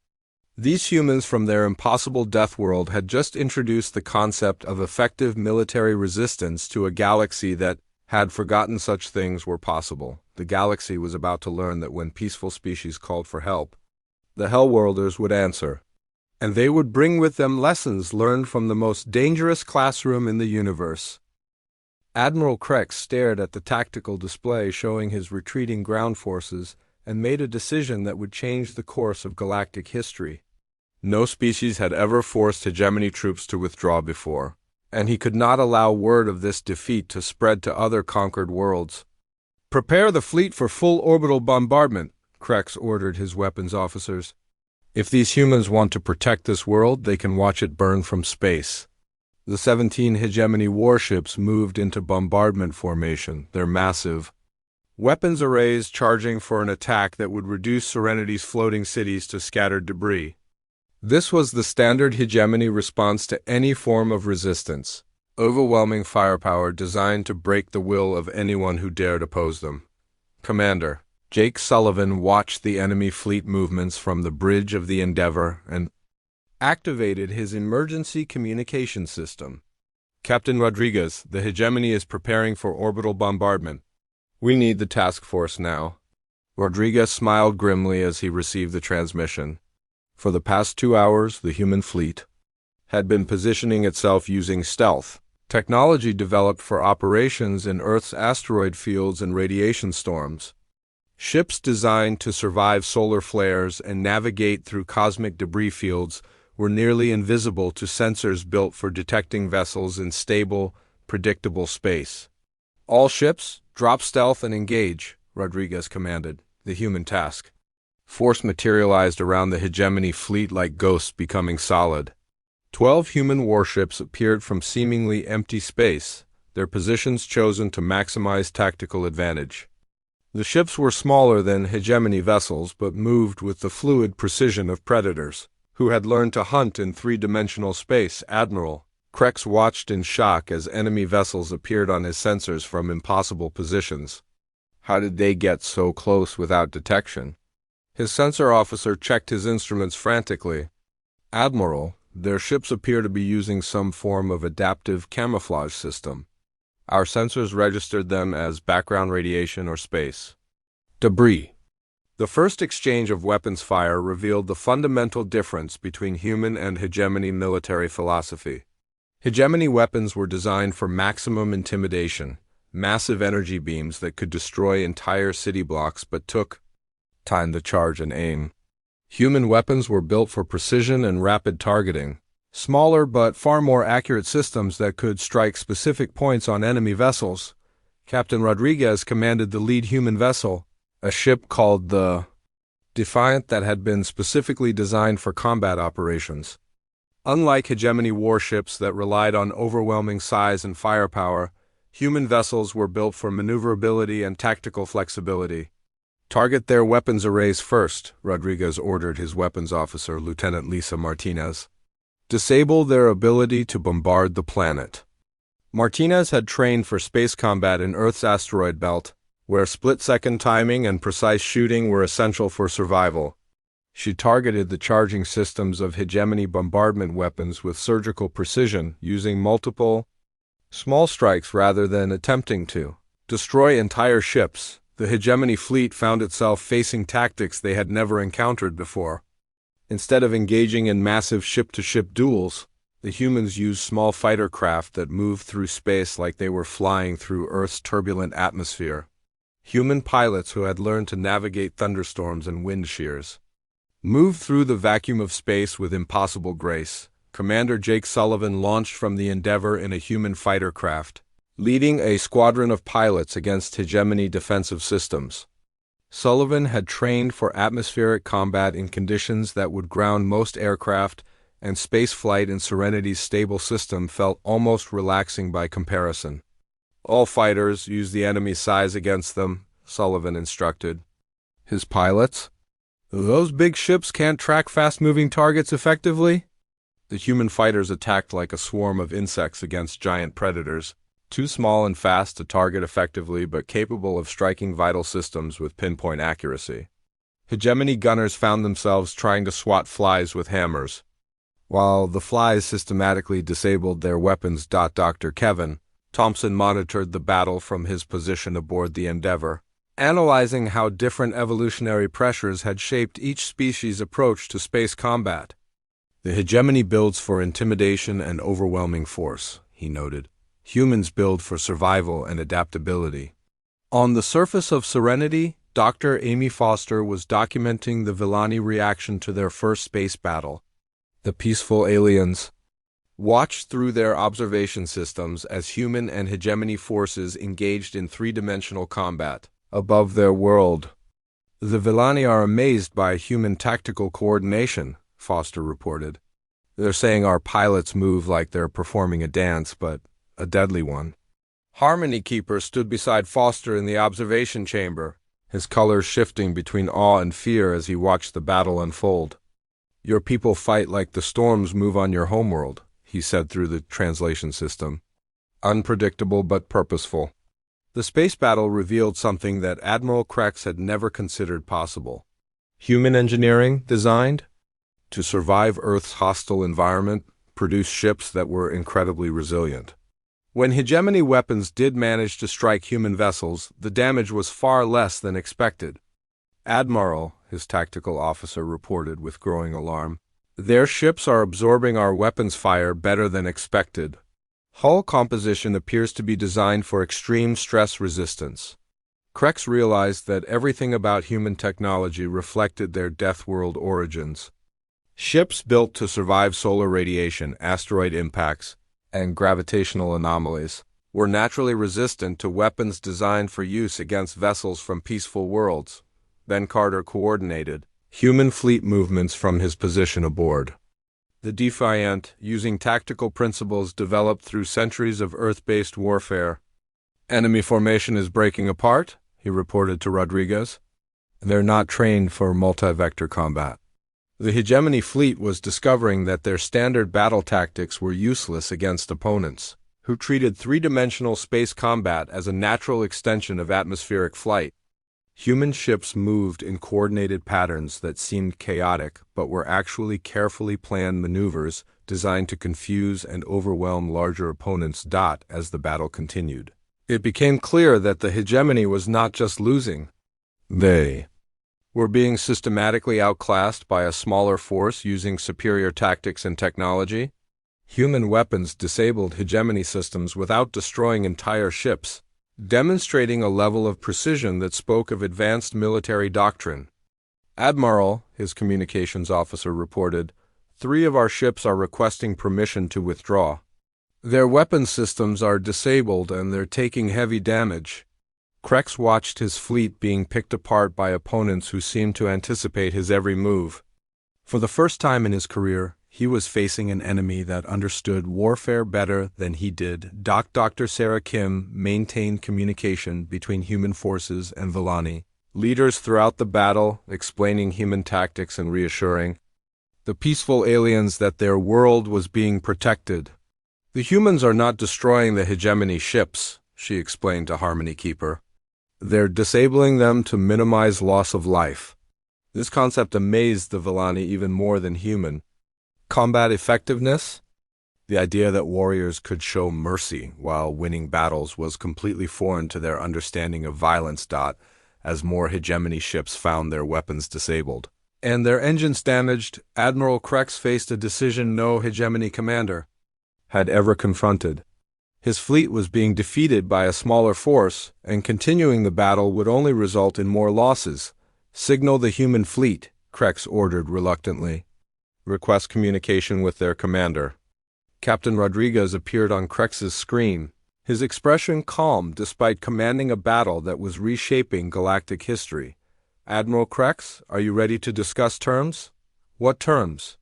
These humans from their impossible death world had just introduced the concept of effective military resistance to a galaxy that had forgotten such things were possible. The galaxy was about to learn that when peaceful species called for help, the Hellworlders would answer, and they would bring with them lessons learned from the most dangerous classroom in the universe. Admiral Krex stared at the tactical display showing his retreating ground forces and made a decision that would change the course of galactic history. No species had ever forced hegemony troops to withdraw before, and he could not allow word of this defeat to spread to other conquered worlds. "Prepare the fleet for full orbital bombardment," Krex ordered his weapons officers. "If these humans want to protect this world, they can watch it burn from space." The 17 hegemony warships moved into bombardment formation, their massive weapons arrays charging for an attack that would reduce Serenity's floating cities to scattered debris. This was the standard hegemony response to any form of resistance, overwhelming firepower designed to break the will of anyone who dared oppose them. Commander Jake Sullivan watched the enemy fleet movements from the bridge of the Endeavor and activated his emergency communication system. "Captain Rodriguez, the hegemony is preparing for orbital bombardment. We need the task force now." Rodriguez smiled grimly as he received the transmission. For the past 2 hours, the human fleet had been positioning itself using stealth, technology developed for operations in Earth's asteroid fields and radiation storms. Ships designed to survive solar flares and navigate through cosmic debris fields were nearly invisible to sensors built for detecting vessels in stable, predictable space. "All ships, drop stealth and engage," Rodriguez commanded, the human task. Force materialized around the hegemony fleet like ghosts becoming solid. 12 human warships appeared from seemingly empty space, their positions chosen to maximize tactical advantage. The ships were smaller than hegemony vessels but moved with the fluid precision of predators who had learned to hunt in three-dimensional space. Admiral Krex watched in shock as enemy vessels appeared on his sensors from impossible positions. How did they get so close without detection? His sensor officer checked his instruments frantically. "Admiral, their ships appear to be using some form of adaptive camouflage system. Our sensors registered them as background radiation or space debris." The first exchange of weapons fire revealed the fundamental difference between human and hegemony military philosophy. Hegemony weapons were designed for maximum intimidation, massive energy beams that could destroy entire city blocks but took time to charge and aim. Human weapons were built for precision and rapid targeting, smaller but far more accurate systems that could strike specific points on enemy vessels. Captain Rodriguez commanded the lead human vessel, a ship called the Defiant that had been specifically designed for combat operations. Unlike hegemony warships that relied on overwhelming size and firepower, human vessels were built for maneuverability and tactical flexibility. "Target their weapons arrays first," Rodriguez ordered his weapons officer, Lieutenant Lisa Martinez. "Disable their ability to bombard the planet." Martinez had trained for space combat in Earth's asteroid belt, where split-second timing and precise shooting were essential for survival. She targeted the charging systems of hegemony bombardment weapons with surgical precision, using multiple small strikes rather than attempting to destroy entire ships. The hegemony fleet found itself facing tactics they had never encountered before. Instead of engaging in massive ship-to-ship duels, the humans used small fighter craft that moved through space like they were flying through Earth's turbulent atmosphere. Human pilots who had learned to navigate thunderstorms and wind shears moved through the vacuum of space with impossible grace. Commander Jake Sullivan launched from the Endeavor in a human fighter craft, leading a squadron of pilots against hegemony defensive systems. Sullivan had trained for atmospheric combat in conditions that would ground most aircraft, and space flight in Serenity's stable system felt almost relaxing by comparison. "All fighters use the enemy's size against them," Sullivan instructed his pilots. "Those big ships can't track fast-moving targets effectively." The human fighters attacked like a swarm of insects against giant predators, too small and fast to target effectively but capable of striking vital systems with pinpoint accuracy. Hegemony gunners found themselves trying to swat flies with hammers. While the flies systematically disabled their weapons, Dr. Kevin, Thompson monitored the battle from his position aboard the Endeavour, analyzing how different evolutionary pressures had shaped each species' approach to space combat. The hegemony builds for intimidation and overwhelming force, he noted. Humans build for survival and adaptability. On the surface of Serenity, Dr. Amy Foster was documenting the Villani reaction to their first space battle. The peaceful aliens watched through their observation systems as human and hegemony forces engaged in three-dimensional combat above their world. The Villani are amazed by human tactical coordination, Foster reported. They're saying our pilots move like they're performing a dance, but a deadly one. Harmony Keeper stood beside Foster in the observation chamber, his colors shifting between awe and fear as he watched the battle unfold. Your people fight like the storms move on your homeworld, he said through the translation system. Unpredictable but purposeful. The space battle revealed something that Admiral Krex had never considered possible. Human engineering designed to survive Earth's hostile environment, produce ships that were incredibly resilient. When hegemony weapons did manage to strike human vessels, the damage was far less than expected. Admiral, his tactical officer reported with growing alarm, their ships are absorbing our weapons fire better than expected. Hull composition appears to be designed for extreme stress resistance. Krex realized that everything about human technology reflected their Death World origins. Ships built to survive solar radiation, asteroid impacts, and gravitational anomalies were naturally resistant to weapons designed for use against vessels from peaceful worlds. Then Carter coordinated human fleet movements from his position aboard. The Defiant, using tactical principles developed through centuries of Earth-based warfare. Enemy formation is breaking apart, he reported to Rodriguez. They're not trained for multi-vector combat. The hegemony fleet was discovering that their standard battle tactics were useless against opponents, who treated three-dimensional space combat as a natural extension of atmospheric flight. Human ships moved in coordinated patterns that seemed chaotic but were actually carefully planned maneuvers designed to confuse and overwhelm larger opponents. As the battle continued, it became clear that the hegemony was not just losing. They were being systematically outclassed by a smaller force using superior tactics and technology. Human weapons disabled hegemony systems without destroying entire ships, demonstrating a level of precision that spoke of advanced military doctrine. Admiral, his communications officer reported, 3 of our ships are requesting permission to withdraw. Their weapon systems are disabled and they're taking heavy damage. Krex watched his fleet being picked apart by opponents who seemed to anticipate his every move. For the first time in his career, he was facing an enemy that understood warfare better than he did. Dr. Sarah Kim maintained communication between human forces and Villani leaders throughout the battle, explaining human tactics and reassuring the peaceful aliens that their world was being protected. The humans are not destroying the hegemony ships, she explained to Harmony Keeper. They're disabling them to minimize loss of life. This concept amazed the Villani even more than human. Combat effectiveness? The idea that warriors could show mercy while winning battles was completely foreign to their understanding of violence. As more hegemony ships found their weapons disabled and their engines damaged, Admiral Krex faced a decision no hegemony commander had ever confronted. His fleet was being defeated by a smaller force, and continuing the battle would only result in more losses. Signal the human fleet, Krex ordered reluctantly. Request communication with their commander. Captain Rodriguez appeared on Krex's screen, his expression calm despite commanding a battle that was reshaping galactic history. Admiral Krex, are you ready to discuss terms? What terms?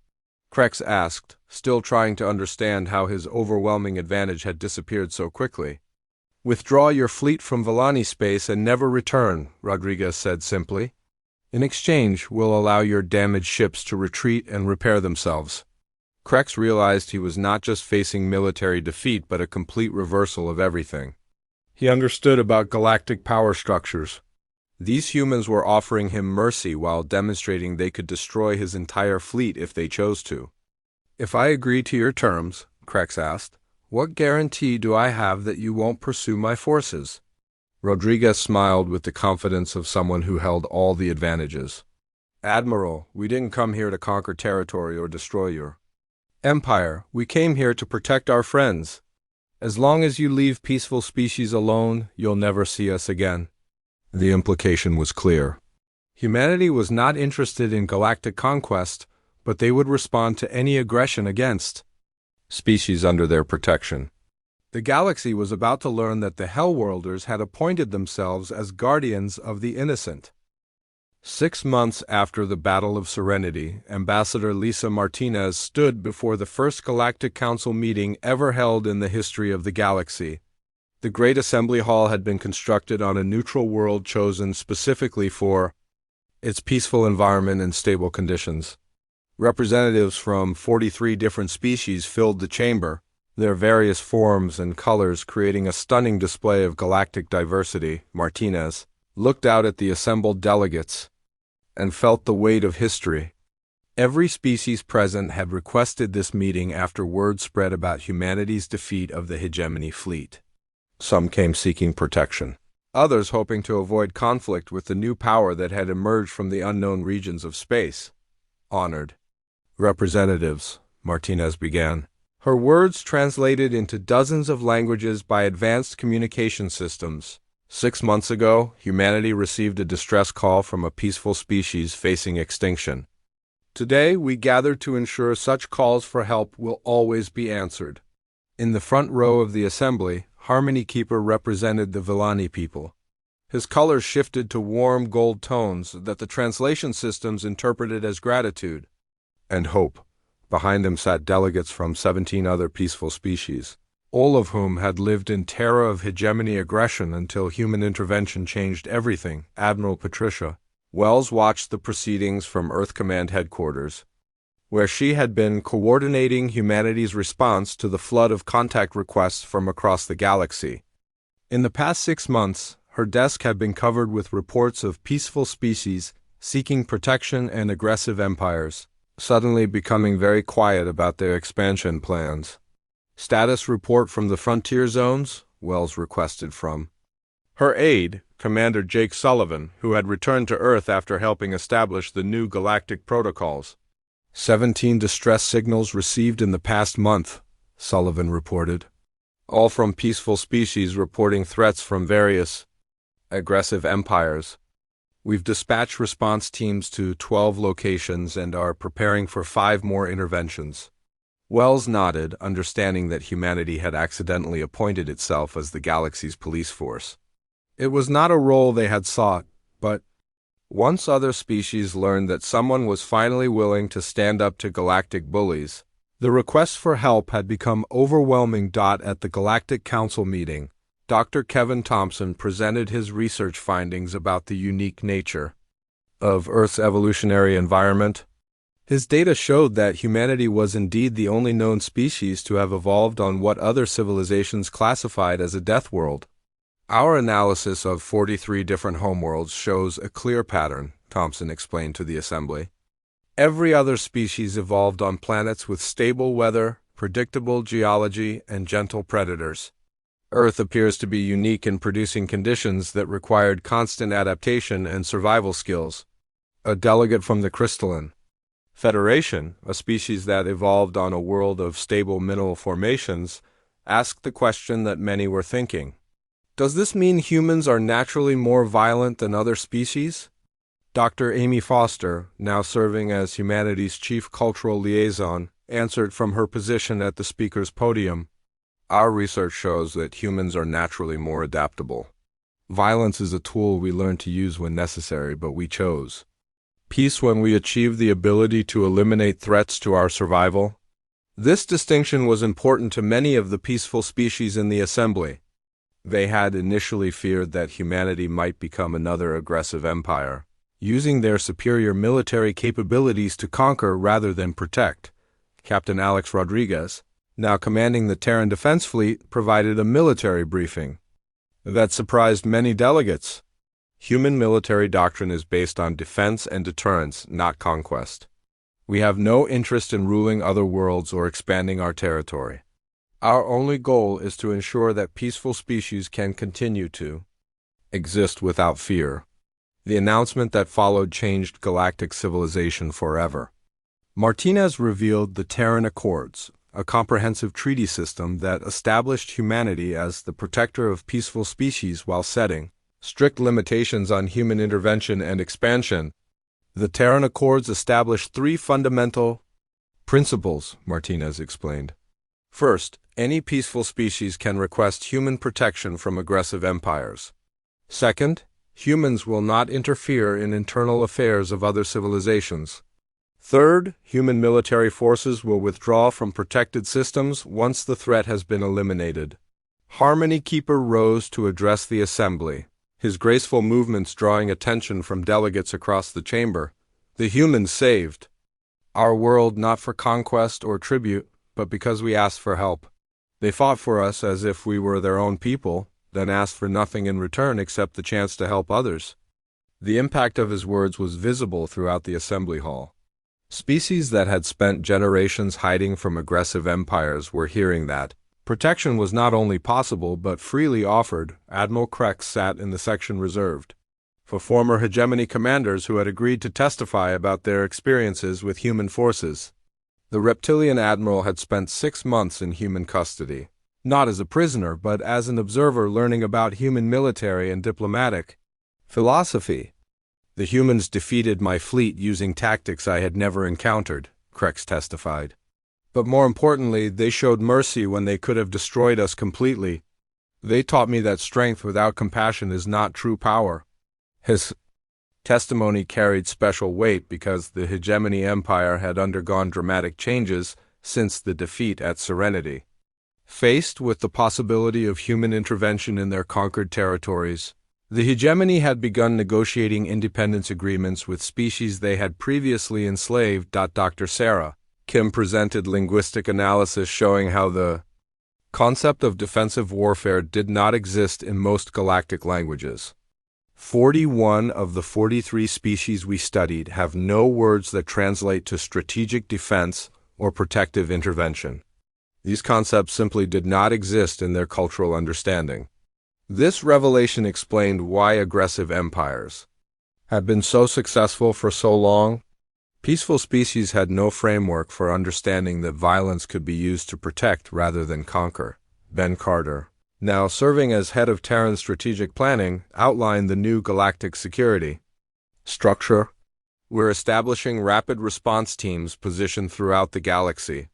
Krex asked, still trying to understand how his overwhelming advantage had disappeared so quickly. Withdraw your fleet from Villani space and never return, Rodriguez said simply. In exchange, we'll allow your damaged ships to retreat and repair themselves. Krex realized he was not just facing military defeat but a complete reversal of everything. He understood about galactic power structures. These humans were offering him mercy while demonstrating they could destroy his entire fleet if they chose to. If I agree to your terms, Krex asked, What guarantee do I have that you won't pursue my forces? Rodriguez smiled with the confidence of someone who held all the advantages. Admiral, we didn't come here to conquer territory or destroy your empire. We came here to protect our friends. As long as you leave peaceful species alone, you'll never see us again. The implication was clear. Humanity was not interested in galactic conquest, but they would respond to any aggression against species under their protection. The galaxy was about to learn that the Hellworlders had appointed themselves as guardians of the innocent. 6 months after the Battle of Serenity, Ambassador Lisa Martinez stood before the first Galactic Council meeting ever held in the history of the galaxy. The Great Assembly Hall had been constructed on a neutral world chosen specifically for its peaceful environment and stable conditions. Representatives from 43 different species filled the chamber, their various forms and colors creating a stunning display of galactic diversity. Martinez looked out at the assembled delegates and felt the weight of history. Every species present had requested this meeting after word spread about humanity's defeat of the hegemony fleet. Some came seeking protection, others hoping to avoid conflict with the new power that had emerged from the unknown regions of space. Honored representatives, Martinez began. Her words translated into dozens of languages by advanced communication systems. 6 months ago, humanity received a distress call from a peaceful species facing extinction. Today, we gather to ensure such calls for help will always be answered. In the front row of the assembly, Harmony Keeper represented the Villani people. His colors shifted to warm gold tones that the translation systems interpreted as gratitude and hope. Behind him sat delegates from 17 other peaceful species, all of whom had lived in terror of hegemony aggression until human intervention changed everything. Admiral Patricia Wells watched the proceedings from Earth Command headquarters, where she had been coordinating humanity's response to the flood of contact requests from across the galaxy. In the past 6 months, her desk had been covered with reports of peaceful species seeking protection and aggressive empires, suddenly becoming very quiet about their expansion plans. Status report from the frontier zones, Wells requested from her aide, Commander Jake Sullivan, who had returned to Earth after helping establish the new galactic protocols. 17 distress signals received in the past month, Sullivan reported. All from peaceful species reporting threats from various aggressive empires. We've dispatched response teams to 12 locations and are preparing for 5 more interventions. Wells nodded, understanding that humanity had accidentally appointed itself as the galaxy's police force. It was not a role they had sought, but once other species learned that someone was finally willing to stand up to galactic bullies, the request for help had become overwhelming. At the Galactic Council meeting, Dr. Kevin Thompson presented his research findings about the unique nature of Earth's evolutionary environment. His data showed that humanity was indeed the only known species to have evolved on what other civilizations classified as a death world. Our analysis of 43 different homeworlds shows a clear pattern, Thompson explained to the assembly. Every other species evolved on planets with stable weather, predictable geology, and gentle predators. Earth appears to be unique in producing conditions that required constant adaptation and survival skills. A delegate from the Crystalline Federation, a species that evolved on a world of stable mineral formations, asked the question that many were thinking. Does this mean humans are naturally more violent than other species? Dr. Amy Foster, now serving as humanity's chief cultural liaison, answered from her position at the speaker's podium. Our research shows that humans are naturally more adaptable. Violence is a tool we learn to use when necessary, but we chose peace when we achieved the ability to eliminate threats to our survival. This distinction was important to many of the peaceful species in the assembly. They had initially feared that humanity might become another aggressive empire, using their superior military capabilities to conquer rather than protect. Captain Alex Rodriguez, now commanding the Terran Defense Fleet, provided a military briefing that surprised many delegates. Human military doctrine is based on defense and deterrence, not conquest. We have no interest in ruling other worlds or expanding our territory. Our only goal is to ensure that peaceful species can continue to exist without fear. The announcement that followed changed galactic civilization forever. Martinez revealed the Terran Accords, a comprehensive treaty system that established humanity as the protector of peaceful species while setting strict limitations on human intervention and expansion. The Terran Accords established three fundamental principles, Martinez explained. First, any peaceful species can request human protection from aggressive empires. Second, humans will not interfere in internal affairs of other civilizations. Third, human military forces will withdraw from protected systems once the threat has been eliminated. Harmony Keeper rose to address the assembly, his graceful movements drawing attention from delegates across the chamber. The humans saved our world not for conquest or tribute, but because we asked for help. They fought for us as if we were their own people, then asked for nothing in return except the chance to help others. The impact of his words was visible throughout the assembly hall. Species that had spent generations hiding from aggressive empires were hearing that protection was not only possible but freely offered. Admiral Krex sat in the section reserved for former hegemony commanders who had agreed to testify about their experiences with human forces. The reptilian admiral had spent 6 months in human custody, not as a prisoner but as an observer learning about human military and diplomatic philosophy. The humans defeated my fleet using tactics I had never encountered, Krex testified. But more importantly, they showed mercy when they could have destroyed us completely. They taught me that strength without compassion is not true power. His testimony carried special weight because the hegemony empire had undergone dramatic changes since the defeat at Serenity. Faced with the possibility of human intervention in their conquered territories, the hegemony had begun negotiating independence agreements with species they had previously enslaved. Dr. Sarah Kim presented linguistic analysis showing how the concept of defensive warfare did not exist in most galactic languages. 41 of the 43 species we studied have no words that translate to strategic defense or protective intervention. These concepts simply did not exist in their cultural understanding. This revelation explained why aggressive empires had been so successful for so long. Peaceful species had no framework for understanding that violence could be used to protect rather than conquer. Ben Carter, now serving as head of Terran strategic planning, outlined the new galactic security structure. We're establishing rapid response teams positioned throughout the galaxy.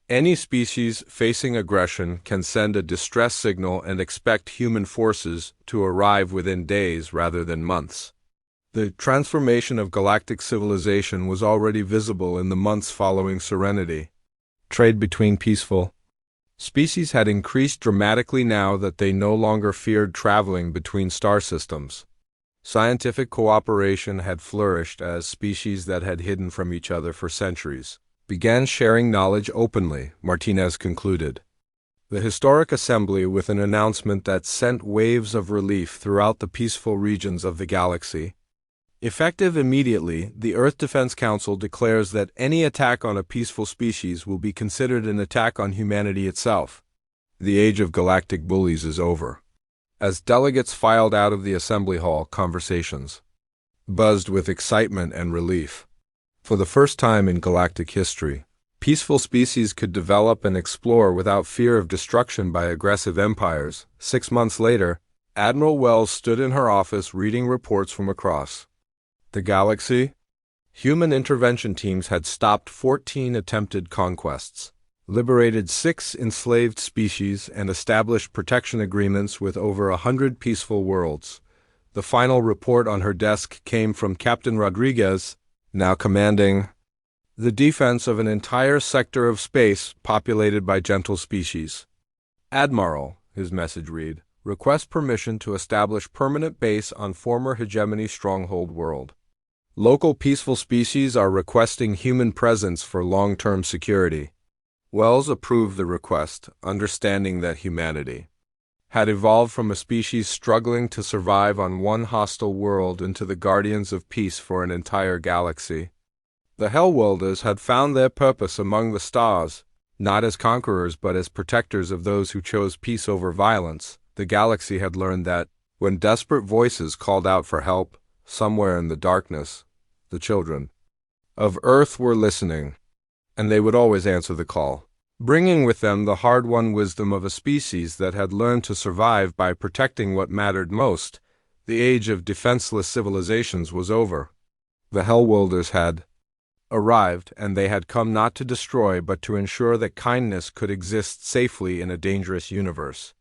Any species facing aggression can send a distress signal and expect human forces to arrive within days rather than months. The transformation of galactic civilization was already visible in the months following Serenity. Trade between peaceful species had increased dramatically now that they no longer feared traveling between star systems. Scientific cooperation had flourished as species that had hidden from each other for centuries began sharing knowledge openly, Martinez concluded. The historic assembly with an announcement that sent waves of relief throughout the peaceful regions of the galaxy. Effective immediately, the Earth Defense Council declares that any attack on a peaceful species will be considered an attack on humanity itself. The age of galactic bullies is over. As delegates filed out of the assembly hall, conversations buzzed with excitement and relief. For the first time in galactic history, peaceful species could develop and explore without fear of destruction by aggressive empires. 6 months later, Admiral Wells stood in her office reading reports from across the galaxy. Human intervention teams had stopped 14 attempted conquests, liberated 6 enslaved species, and established protection agreements with over 100 peaceful worlds. The final report on her desk came from Captain Rodriguez, now commanding the defense of an entire sector of space populated by gentle species. Admiral, his message read, request permission to establish permanent base on former hegemony stronghold world. Local peaceful species are requesting human presence for long-term security. Wells approved the request, understanding that humanity had evolved from a species struggling to survive on one hostile world into the guardians of peace for an entire galaxy. The Hellworlders had found their purpose among the stars, Not as conquerors but as protectors of those who chose peace over violence, the galaxy had learned that, when desperate voices called out for help, somewhere in the darkness, the children of Earth were listening, and they would always answer the call, bringing with them the hard-won wisdom of a species that had learned to survive by protecting what mattered most. The age of defenseless civilizations was over. The Hellworlders had arrived, and they had come not to destroy but to ensure that kindness could exist safely in a dangerous universe.